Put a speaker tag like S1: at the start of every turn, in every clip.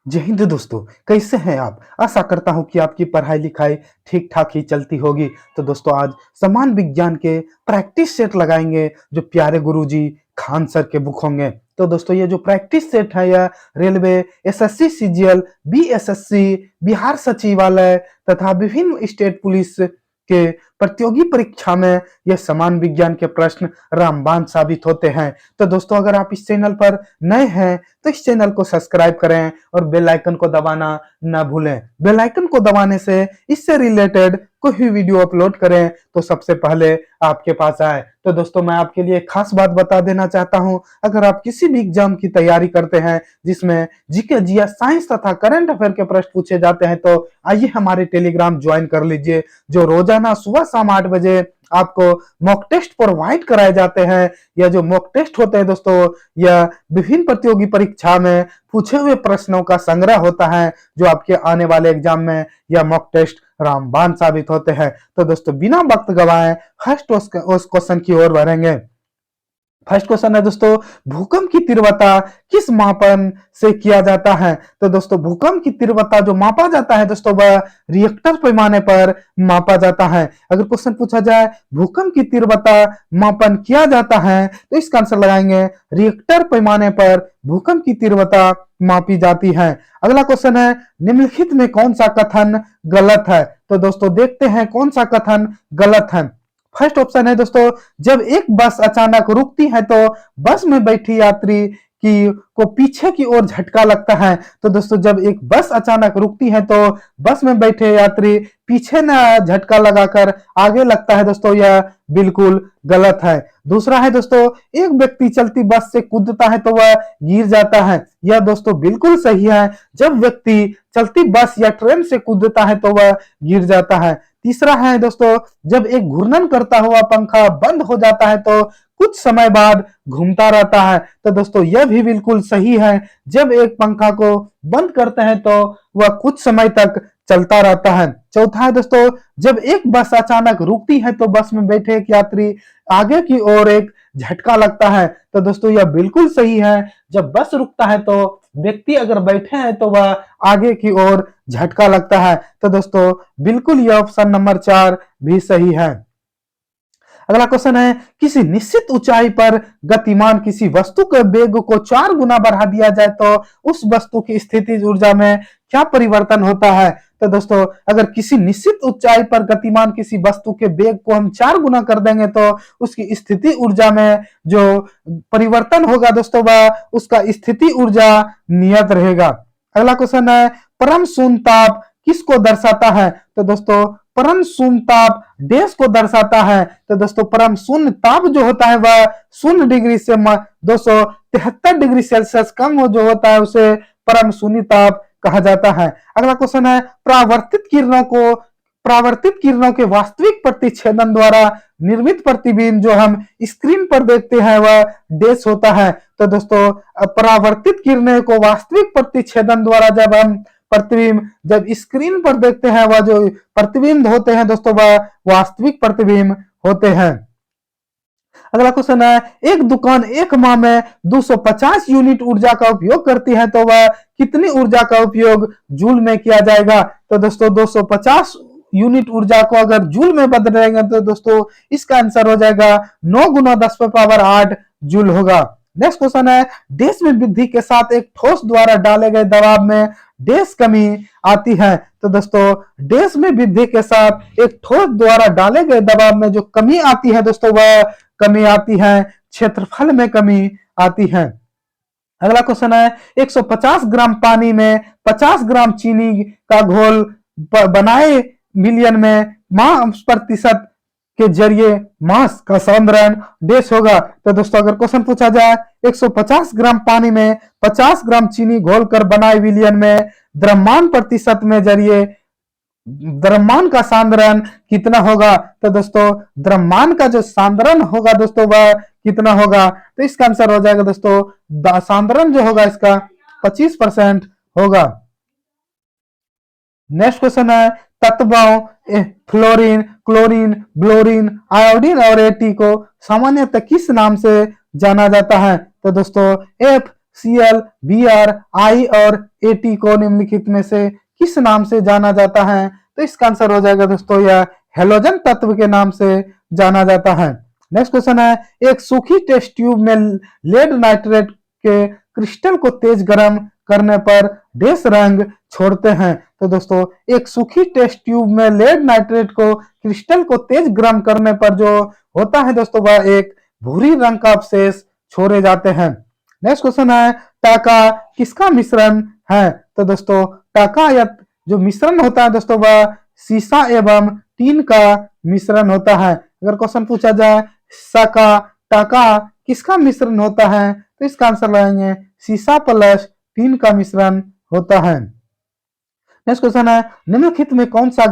S1: जय हिंद दोस्तों। कैसे हैं आप? आशा करता हूं कि आपकी पढ़ाई लिखाई ठीक ठाक ही चलती होगी। तो दोस्तों आज समान विज्ञान के प्रैक्टिस सेट लगाएंगे जो प्यारे गुरुजी खान सर के बुक होंगे। तो दोस्तों ये जो प्रैक्टिस सेट है यह railway, SSC CGL, BSSC, Bihar सचिवालय तथा विभिन्न स्टेट पुलिस के प्रतियोगी परीक्षा में यह समान विज्ञान के प्रश्न रामबाण साबित होते हैं। तो दोस्तों अगर आप इस चैनल पर नए हैं तो इस चैनल को सब्सक्राइब करें और बेल आइकन को दबाना ना भूलें। बेल आइकन को दबाने से इससे रिलेटेड कोई भी वीडियो अपलोड करें तो सबसे पहले आपके पास आए। तो दोस्तों मैं आपके लिए खास बात बता देना चाहता हूं, अगर आप किसी भी एग्जाम की तैयारी करते हैं जिसमें जीके, जीएस, साइंस तथा करंट अफेयर के प्रश्न पूछे जाते हैं तो आइए हमारे टेलीग्राम ज्वाइन कर लीजिए, जो रोजाना सुबह शाम 8 बजे आपको मॉक टेस्ट प्रोवाइड कराए जाते हैं। यह जो मॉक टेस्ट होते हैं दोस्तों यह विभिन्न प्रतियोगी परीक्षा में पूछे हुए प्रश्नों का संग्रह होता है, जो आपके आने वाले एग्जाम में यह मॉक टेस्ट रामबाण साबित होते हैं। तो दोस्तों बिना वक्त गवाए फर्स्ट उस क्वेश्चन की ओर बढ़ेंगे। फर्स्ट क्वेश्चन है दोस्तों, भूकंप की तीव्रता किस मापन से किया जाता है? तो दोस्तों भूकंप की तीव्रता जो मापा जाता है दोस्तों वह रिएक्टर पैमाने पर मापा जाता है। अगर क्वेश्चन पूछा जाए भूकंप की तीव्रता मापन किया जाता है तो इसका आंसर लगाएंगे रिएक्टर पैमाने पर भूकंप की तीव्रता मापी जाती है। अगला क्वेश्चन है, निम्नलिखित में कौन सा कथन गलत है? तो दोस्तों देखते हैं कौन सा कथन गलत है। फर्स्ट ऑप्शन है दोस्तों, जब एक बस अचानक रुकती है तो बस में बैठी यात्री की को पीछे की ओर झटका लगता है। तो दोस्तों जब एक बस अचानक रुकती है तो बस में बैठे यात्री पीछे न झटका लगाकर आगे लगता है। दोस्तों यह बिल्कुल गलत है। दूसरा है दोस्तों, एक व्यक्ति चलती बस से कूदता है तो वह गिर जाता है। यह दोस्तों बिल्कुल सही है, जब व्यक्ति चलती बस या ट्रेन से कूदता है तो वह गिर जाता है। तीसरा है दोस्तों, जब एक घूर्णन करता हुआ पंखा बंद हो जाता है तो कुछ समय बाद घूमता रहता है। तो दोस्तों यह भी बिल्कुल सही है, जब एक पंखा को बंद करते हैं तो वह कुछ समय तक चलता रहता है। चौथा है दोस्तों, जब एक बस अचानक रुकती है तो बस में बैठे एक यात्री आगे की ओर एक झटका लगता है। तो दोस्तों यह बिल्कुल सही है, जब बस रुकता है तो व्यक्ति अगर बैठे हैं तो वह आगे की ओर झटका लगता है। तो दोस्तों बिल्कुल यह ऑप्शन नंबर 4 भी सही है। अगला क्वेश्चन है, किसी निश्चित ऊंचाई पर गतिमान किसी वस्तु के वेग को 4 गुना बढ़ा दिया जाए तो उस वस्तु की स्थितिज ऊर्जा में क्या परिवर्तन होता है? तो दोस्तों अगर किसी निश्चित ऊंचाई पर गतिमान किसी वस्तु के वेग को हम 4 गुना कर देंगे तो उसकी स्थिति ऊर्जा में जो परिवर्तन होगा दोस्तों वह उसका स्थिति ऊर्जा नियत रहेगा। अगला क्वेश्चन है, परम शून्य ताप किसको दर्शाता है? तो दोस्तों परम शून्य ताप देश को दर्शाता है। तो दोस्तों परम शून्य ताप जो होता है वह 0 डिग्री से 273 डिग्री सेल्सियस कम हो जो होता है उसे परम शून्य ताप कहा जाता है। अगला क्वेश्चन है, परावर्तित किरणों के वास्तविक प्रतिच्छेदन द्वारा निर्मित प्रतिबिंब जो हम स्क्रीन पर देखते हैं वह डैश होता है। तो दोस्तों परावर्तित किरणों को वास्तविक प्रतिच्छेदन द्वारा जब हम प्रतिबिंब जब स्क्रीन पर देखते हैं वह जो प्रतिबिंब होते हैं दोस्तों वह वास्तविक प्रतिबिंब होते हैं। अगला क्वेश्चन है, एक दुकान एक माह में 250 यूनिट ऊर्जा का उपयोग करती है तो वह कितनी ऊर्जा का उपयोग जूल में किया जाएगा? तो दोस्तों 250 यूनिट ऊर्जा को अगर जूल में बदलेंगे तो दोस्तों इसका आंसर हो जाएगा 9 गुना 10⁻8 जूल होगा। नेक्स्ट क्वेश्चन है, देश में वृद्धि के साथ एक ठोस द्वारा डाले गए दबाव में देश कमी आती है। तो दोस्तों देश में वृद्धि के साथ एक ठोस द्वारा डाले गए दबाव में जो कमी आती है दोस्तों वह कमी आती है क्षेत्रफल में कमी आती है। अगला क्वेश्चन है, 150 ग्राम पानी में 50 ग्राम चीनी का घोल बनाए मिलियन में मास प्रतिशत के जरिए मास का सांद्रण डैश होगा। तो दोस्तों अगर क्वेश्चन पूछा जाए 150 ग्राम पानी में 50 ग्राम चीनी घोलकर बनाए विलयन में द्रव्यमान प्रतिशत में जरिए द्रव्यमान का सांद्रण कितना होगा? तो दोस्तों द्रव्यमान का जो सांद्रण होगा दोस्तों वह कितना होगा? तो इसका आंसर हो जाएगा दोस्तों सांद्रण जो होगा इसका 25% होगा। नेक्स्ट क्वेश्चन है, तत्वों फ्लोरीन, क्लोरीन, ब्लोरीन, आयोडीन और एटी को सामान्यतः किस नाम से जाना जाता है? तो दोस्तों Cl, Br, I और At को निम्नलिखित में से किस नाम से जाना जाता है? तो इसका आंसर हो जाएगा दोस्तों यह हेलोजन तत्व के नाम से जाना जाता है। नेक्स्ट क्वेश्चन है, एक सूखी टेस्ट ट्यूब में लेड नाइट्रेट के क्रिस्टल को तेज गर्म करने पर डैश रंग छोड़ते हैं। तो दोस्तों एक सूखी टेस्ट ट्यूब में लेड नाइट्रेट को क्रिस्टल को तेज गर्म करने पर जो होता है दोस्तों वह एक भूरी रंग का अवशेष छोड़े जाते हैं। नेक्स्ट क्वेश्चन है, टाका किसका मिश्रण है? तो दोस्तों टाका या जो मिश्रण होता है दोस्तों वह सीसा एवं टीन का मिश्रण होता है। अगर क्वेश्चन पूछा जाए साका टाका किसका मिश्रण होता है? तो इसका आंसर लगाएंगे सीसा प्लस टीन का मिश्रण होता है। नेक्स्ट क्वेश्चन है, निम्नलिखित में कौन सा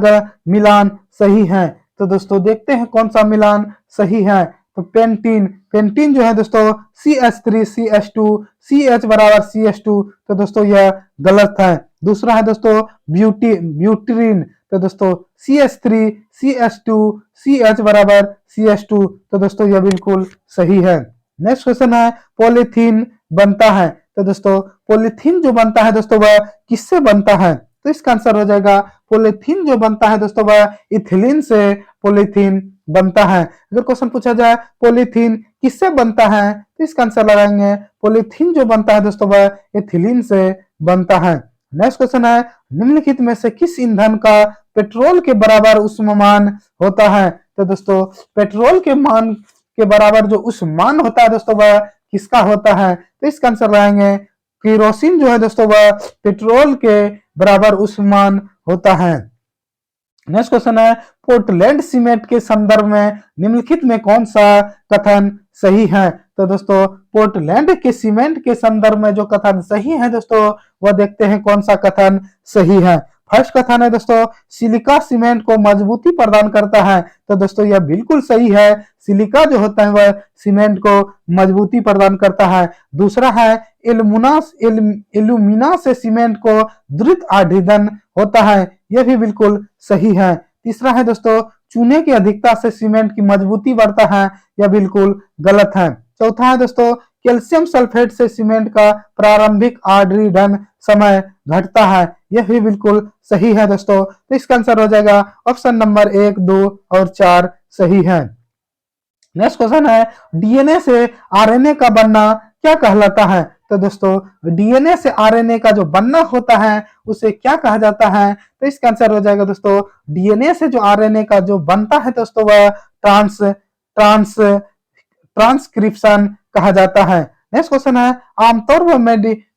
S1: मिलान सही है? तो दोस्तों देखते हैं कौन सा मिलान सही है। तो पेंटीन जो है दोस्तों CH3CH2 CH बराबर CH2, तो दोस्तों यह गलत है। दूसरा है दोस्तों ब्यूटीरीन, तो दोस्तों CH3CH2 CH बराबर CH2, तो दोस्तों यह बिल्कुल सही है। नेक्स्ट क्वेश्चन है, पॉलीथीन बनता है। तो दोस्तों पॉलीथीन जो बनता है दोस्तों वह किससे बनता है? तो इसका आंसर हो जाएगा पॉलीथीन जो बनता है दोस्तों वह इथिलीन से पॉलीथीन बनता है। अगर क्वेश्चन पूछा जाए पॉलीथीन किससे बनता है? तो इसका आंसर लगाएंगे पॉलीथीन जो बनता है दोस्तों वह इथिलीन से बनता है। नेक्स्ट क्वेश्चन है, निम्नलिखित में से किस ईंधन का पेट्रोल के बराबर उष्मामान होता है? तो दोस्तों पेट्रोल के मान के बराबर जो उष्मामान होता है दोस्तों वह किसका होता है? तो इसका आंसर लगाएंगे केरोसिन जो है दोस्तों वह पेट्रोल के बराबर उष्मामान होता है। नेक्स्ट क्वेश्चन है, पोर्टलैंड सीमेंट के संदर्भ में निम्नलिखित में कौन सा कथन सही है? तो दोस्तों पोर्टलैंड के सीमेंट के संदर्भ में जो कथन सही है दोस्तों वह देखते हैं कौन सा कथन सही है। फर्स्ट कथन है दोस्तों सिलिका सीमेंट को मजबूती प्रदान करता है। तो दोस्तों यह बिल्कुल सही है, सिलिका जो होता है वह सीमेंट को मजबूती प्रदान करता है। दूसरा है एल्यूमिना से सीमेंट को द्रुत आढ़ीदन होता है, यह भी बिल्कुल सही है। तीसरा है दोस्तों चूने की अधिकता से सीमेंट की मजबूती बढ़ता है, यह बिल्कुल गलत है। चौथा है दोस्तों कैल्शियम सल्फेट से सीमेंट का प्रारंभिक आढ़ीदन समय घटता है, यह भी बिल्कुल सही है दोस्तों। तो इसका आंसर हो जाएगा ऑप्शन नंबर 1, 2 और 4 सही है। नेक्स्ट क्वेश्चन है, डीएनए से आरएनए का बनना क्या कहलाता है? तो दोस्तों डीएनए से आरएनए का जो बनना होता है उसे क्या कहा जाता है? तो इसका आंसर हो जाएगा दोस्तों डीएनए से जो आरएनए का जो बनता है दोस्तों वह ट्रांसक्रिप्शन कहा जाता है। नेक्स्ट क्वेश्चन है, आमतौर पर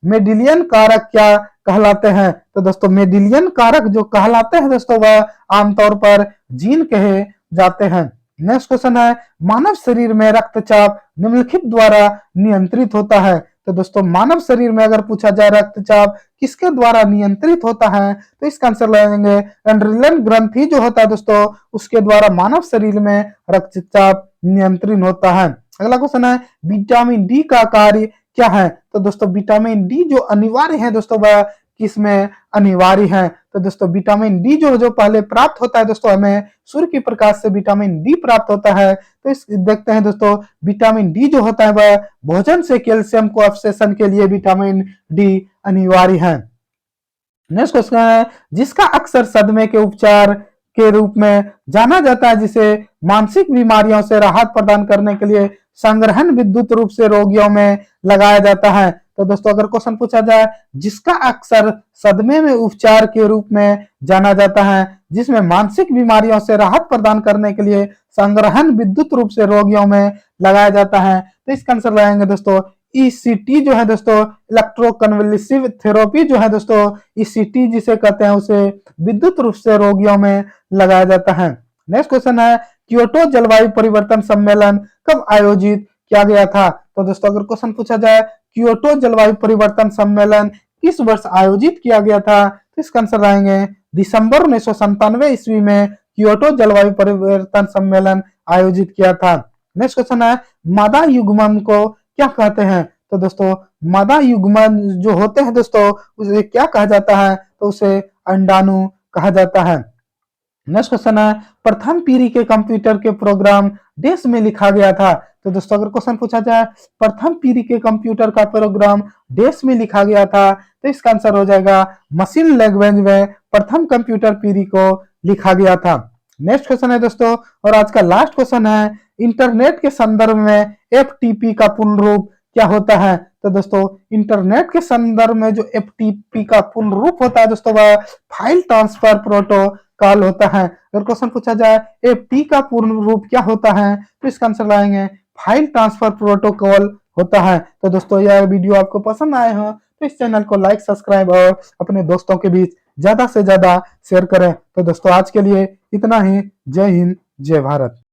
S1: मेडिलियन कारक क्या कहलाते हैं? तो दोस्तों मेडिलियन कारक जो कहलाते हैं दोस्तों वह आमतौर पर जीन कहे जाते हैं। नेक्स्ट क्वेश्चन है, मानव शरीर में रक्तचाप निम्नलिखित द्वारा नियंत्रित होता है। तो दोस्तों मानव शरीर में अगर पूछा जाए रक्तचाप किसके द्वारा नियंत्रित होता है? तो इसका आंसर लगाएंगे एड्रिनल ग्रंथि जो होता है दोस्तों उसके द्वारा मानव शरीर में रक्तचाप नियंत्रित होता है। अगला क्वेश्चन है, विटामिन डी का कार्य क्या है? तो दोस्तों विटामिन डी जो अनिवार्य है दोस्तों वह किसमें अनिवार्य है? तो दोस्तों विटामिन डी जो पहले प्राप्त होता है दोस्तों हमें सूर्य के प्रकाश से विटामिन डी प्राप्त होता है। तो इस देखते हैं दोस्तों विटामिन डी जो होता है वह भोजन से कैल्शियम को अवशोषण के लिए विटामिन डी अनिवार्य है। नेक्स्ट क्वेश्चन है, जिसका अक्सर सदमे के उपचार के रूप में जाना जाता है जिसे मानसिक बीमारियों से राहत प्रदान करने के लिए संग्रहण विद्युत रूप से रोगियों में लगाया जाता है। तो दोस्तों अगर क्वेश्चन पूछा जाए जिसका अक्सर सदमे में उपचार के रूप में जाना जाता है जिसमें मानसिक बीमारियों से राहत प्रदान करने के लिए संग्रहण विद्युत रूप से रोगियों में लगाया जाता है, तो इसका आंसर लगाएंगे दोस्तों ईसीटी जो है दोस्तों इलेक्ट्रोकन्वल्सिव थेरेपी जो है दोस्तों ईसीटी जिसे कहते हैं उसे विद्युत रूप से रोगियों में लगाया जाता है। नेक्स्ट क्वेश्चन है, क्योटो जलवायु परिवर्तन सम्मेलन कब आयोजित किया गया था? तो दोस्तों अगर क्वेश्चन पूछा जाए क्योटो जलवायु परिवर्तन सम्मेलन किस वर्ष आयोजित किया गया था? तो इसका आंसर आएंगे दिसंबर 1997 ईस्वी में क्योटो जलवायु परिवर्तन सम्मेलन आयोजित किया था। नेक्स्ट क्वेश्चन है, मादा युग्मन को क्या कहते हैं? तो दोस्तों मादा युग्मन जो होते हैं दोस्तों उसे क्या कहा जाता है? तो उसे अंडाणु कहा जाता है। नेक्स्ट क्वेश्चन है, प्रथम पीढ़ी के कंप्यूटर के प्रोग्राम देश में लिखा गया था। तो दोस्तों अगर क्वेश्चन पूछा जाए प्रथम पीढ़ी के कंप्यूटर का प्रोग्राम देश में लिखा गया था, तो इसका आंसर हो जाएगा मशीन लैंग्वेज में प्रथम कंप्यूटर पीढ़ी को लिखा गया था। नेक्स्ट क्वेश्चन है दोस्तों, और आज का लास्ट क्वेश्चन है, इंटरनेट के संदर्भ में एफटीपी का पूर्ण रूप क्या होता है? तो दोस्तों इंटरनेट के संदर्भ में जो एफटीपी का पूर्ण रूप होता है दोस्तों, वह फाइल ट्रांसफर प्रोटोकॉल होता है। अगर क्वेश्चन पूछा जाए एफटी का पूर्ण रूप क्या होता है, तो इसका आंसर लाएंगे फाइल ट्रांसफर प्रोटोकॉल होता है। तो दोस्तों यह वीडियो आपको पसंद आए हो तो इस चैनल को लाइक, सब्सक्राइब और अपने दोस्तों के बीच ज्यादा से ज्यादा शेयर करें। तो दोस्तों आज के लिए इतना ही। जय हिंद, जय भारत।